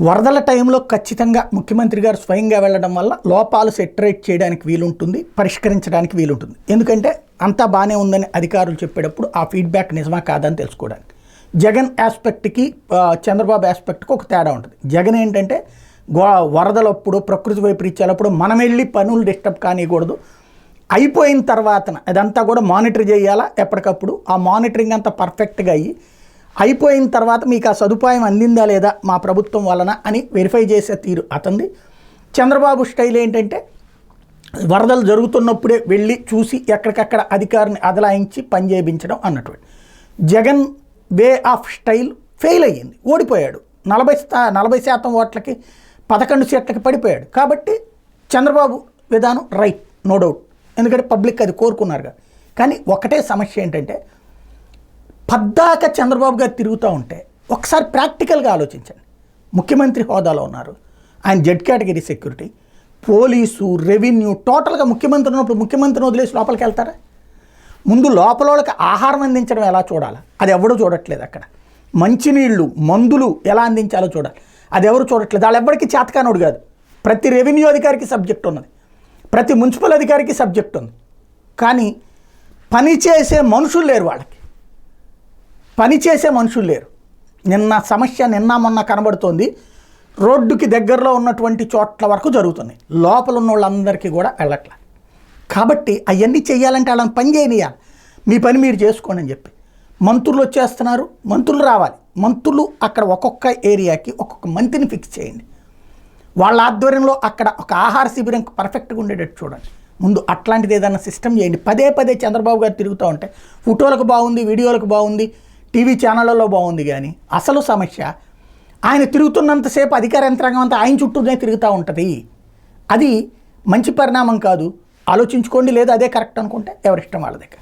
వరదల టైంలో ఖచ్చితంగా ముఖ్యమంత్రి గారు స్వయంగా వెళ్ళడం వల్ల లోపాలు సెటరేట్ చేయడానికి వీలుంటుంది, పరిష్కరించడానికి వీలుంటుంది. ఎందుకంటే అంతా బాగానే ఉందని అధికారులు చెప్పేటప్పుడు ఆ ఫీడ్బ్యాక్ నిజమా కాదని తెలుసుకోవడానికి. జగన్ ఆస్పెక్ట్కి చంద్రబాబు ఆస్పెక్ట్కి ఒక తేడా ఉంటుంది. జగన్ ఏంటంటే వరదలప్పుడు ప్రకృతి వైపరీత్యాలప్పుడు మనం వెళ్ళి పనులు డిస్టర్బ్ కానియకూడదు, అయిపోయిన తర్వాత అదంతా కూడా మానిటర్ చేయాలా ఎప్పటికప్పుడు. ఆ మానిటరింగ్ అంతా పర్ఫెక్ట్గా అయిపోయిన తర్వాత మీకు ఆ సదుపాయం అందిందా లేదా మా ప్రభుత్వం వలన అని వెరిఫై చేసే తీరు అతనిది. చంద్రబాబు స్టైల్ ఏంటంటే వరదలు జరుగుతున్నప్పుడే వెళ్ళి చూసి ఎక్కడికక్కడ అధికారిని అదలాయించి పని చేయించడం అన్నటువంటి. Jagan way of style fail అయ్యింది, ఓడిపోయాడు. 40% ఓట్లకి 11 సీట్లకి పడిపోయాడు. కాబట్టి చంద్రబాబు విధానం రైట్, నో డౌట్, ఎందుకంటే పబ్లిక్ అది కోరుకున్నారుగా. కానీ ఒకటే సమస్య ఏంటంటే పద్దాక చంద్రబాబు గారు తిరుగుతూ ఉంటే ఒకసారి ప్రాక్టికల్గా ఆలోచించండి. ముఖ్యమంత్రి హోదాలో ఉన్నారు, ఆయన Z category security, police, revenue, టోటల్గా ముఖ్యమంత్రి ఉన్నప్పుడు ముఖ్యమంత్రిని వదిలేసి లోపలికి వెళ్తారా? ముందు లోపలకి ఆహారం అందించడం ఎలా చూడాలి, అది ఎవడూ చూడట్లేదు. అక్కడ మంచినీళ్ళు, మందులు ఎలా అందించాలో చూడాలి, అది ఎవరు చూడట్లేదు. వాళ్ళు ఎవరికి చేతకానోడు కాదు. ప్రతి రెవెన్యూ అధికారికి సబ్జెక్ట్ ఉన్నది, ప్రతి మున్సిపల్ అధికారికి సబ్జెక్ట్ ఉంది. కానీ పనిచేసే మనుషులు లేరు, వాళ్ళకి పనిచేసే మనుషులు లేరు. నిన్న మొన్న కనబడుతోంది, రోడ్డుకి దగ్గరలో ఉన్నటువంటి చోట్ల వరకు జరుగుతున్నాయి, లోపల ఉన్న వాళ్ళందరికీ కూడా వెళ్ళట్లే. కాబట్టి అవన్నీ చేయాలంటే వాళ్ళని పని చేయనియాలి, మీ పని మీరు చేసుకోండి అని చెప్పి. మంత్రులు వచ్చేస్తున్నారు, మంత్రులు రావాలి, మంత్రులు అక్కడ ఒక్కొక్క ఏరియాకి ఒక్కొక్క మంత్రిని ఫిక్స్ చేయండి. వాళ్ళ ఆధ్వర్యంలో అక్కడ ఒక ఆహార శిబిరం పర్ఫెక్ట్గా ఉండేటట్టు చూడండి. ముందు అట్లాంటిది ఏదైనా సిస్టమ్ చేయండి. పదే చంద్రబాబు గారు తిరుగుతూ ఉంటే ఫోటోలకు బాగుంది, వీడియోలకు బాగుంది, టీవీ ఛానళ్ళలో బాగుంది. కానీ అసలు సమస్య ఆయన తిరుగుతున్నంతసేపు అధికార యంత్రాంగం అంతా ఆయన చుట్టూనే తిరుగుతూ ఉంటుంది. అది మంచి పరిణామం కాదు. ఆలోచించుకోండి, లేదా అదే కరెక్ట్ అనుకుంటే ఎవరిష్టం వాళ్ళ దగ్గర.